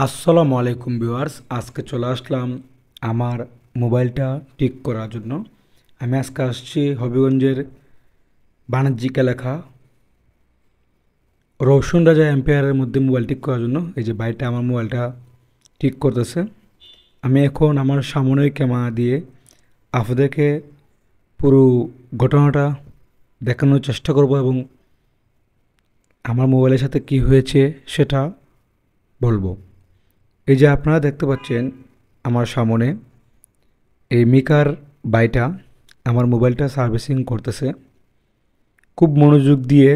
আসসালামু আলাইকুম ভিউয়ার্স, আজকে চলে আসলাম আমার মোবাইলটা ঠিক করার জন্য। আমি আজকে আসছি হবিগঞ্জের বাণিজ্যিক এলাকা রৌশন রাজা এম্পায়ারের মধ্যে মোবাইল ঠিক করার জন্য। এই যে ভাইটা আমার মোবাইলটা ঠিক করতেছে। আমি এখন আমার সামনের ক্যামেরা দিয়ে আপনাদেরকে পুরো ঘটনাটা দেখানোর চেষ্টা করব এবং আমার মোবাইলের সাথে কি হয়েছে সেটা বলবো। এই যে আপনারা দেখতে পাচ্ছেন আমার সামনে এই মিকার বাইটা আমার মোবাইলটা সার্ভিসিং করতেছে খুব মনোযোগ দিয়ে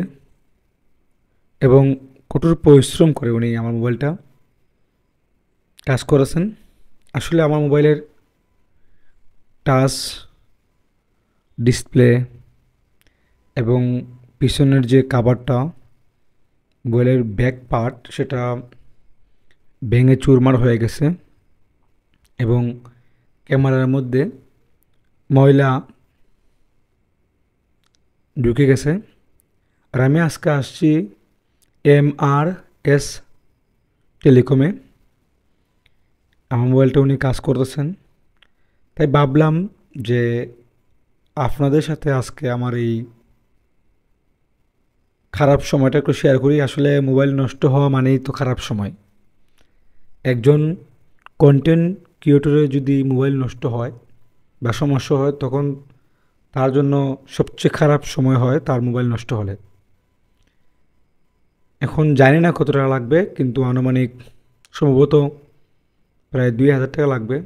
এবং কঠোর পরিশ্রম করে উনি আমার মোবাইলটা কাজ করেছেন। আসলে আমার মোবাইলের টাচ ডিসপ্লে এবং পিছনের যে কাভারটা, মোবাইলের ব্যাক পার্ট, সেটা ভেঙে চুরমার হয়ে গেছে এবং ক্যামেরার মধ্যে ময়লা ঢুকে গেছে। আর আমি আজকে আসছি MRS টেলিকমে। আমার মোবাইলটা উনি কাজ করতেছেন, তাই ভাবলাম যে আপনাদের সাথে আজকে আমার এই খারাপ সময়টা একটু শেয়ার করি। আসলে মোবাইল নষ্ট হওয়া মানেই তো খারাপ সময়। একজন কন্টেন্ট ক্রিয়েটরের যদি মোবাইল নষ্ট হয় বা সমস্যা হয়, তখন তার জন্য সবচেয়ে খারাপ সময় হয় তার মোবাইল নষ্ট হলে। এখন জানি না কত টাকা লাগবে, কিন্তু আনুমানিক সম্ভবত প্রায় 2,000 টাকা লাগবে।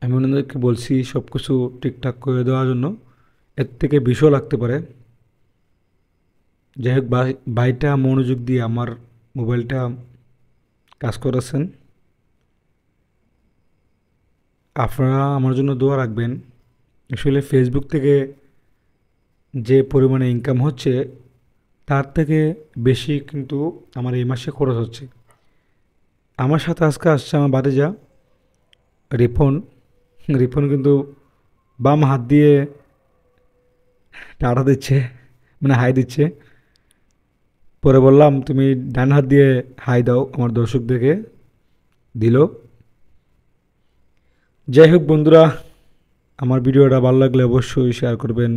আমি ওনাদেরকে বলছি সব কিছু ঠিকঠাক করে দেওয়ার জন্য, এর থেকে বেশিও লাগতে পারে। যাই হোক, ভাইটা মনোযোগ দিয়ে আমার মোবাইলটা কাজ করেছেন। আপনারা আমার জন্য দোয়া রাখবেন। আসলে ফেসবুক থেকে যে পরিমাণে ইনকাম হচ্ছে তার থেকে বেশি কিন্তু আমার এই মাসে খরচ হচ্ছে। আমার সাথে আজকে আসছে আমার ভাতিজা রিপন। রিপন কিন্তু বাম হাত দিয়ে টাটা দিচ্ছে, মানে হাই দিচ্ছে। পরে বললাম তুমি ডান হাত দিয়ে হাই দাও, আমার দর্শকদেরকে দিল। যাই হোক বন্ধুরা, আমার ভিডিওটা ভালো লাগলে অবশ্যই শেয়ার করবেন,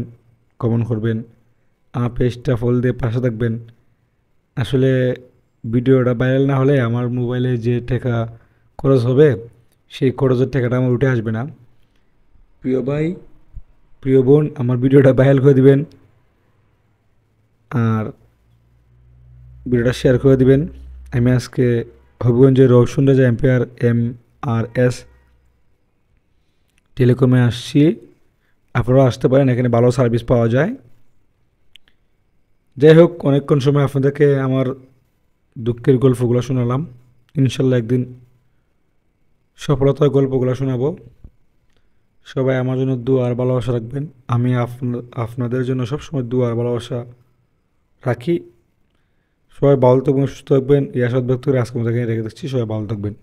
কমেন্ট করবেন, আমার পেজটা ফলো দিয়ে পাশে থাকবেন। আসলে ভিডিওটা ভাইরাল না হলে আমার মোবাইলে যে টাকা খরচ হবে সেই খরচের টাকাটা আমার উঠে আসবে না। প্রিয় ভাই, প্রিয় বোন, আমার ভিডিওটা ভাইরাল করে দিবেন আর ভিডিওটা শেয়ার করে দিবেন। আমি আজকে হবিগঞ্জের রৌশন রাজা এম্পায়ার MRS টেলিকমে আসছি। আপনারাও আসতে পারেন, এখানে ভালো সার্ভিস পাওয়া যায়। যাই হোক, অনেকক্ষণ সময় আপনাদেরকে আমার দুঃখের গল্পগুলো শোনালাম। ইনশাল্লাহ একদিন সফলতার গল্পগুলো শোনাবো। সবাই আমার জন্য দোয়া আর ভালোবাসা রাখবেন। আমি আপনাদের জন্য সবসময় দোয়া আর ভালোবাসা রাখি। সবাই ভালো থাকবেন, সুস্থ থাকবেন। এই আশা ব্যক্ত করে আজকে আমাদেরকে রেখে দিচ্ছি। সবাই ভালো থাকবেন।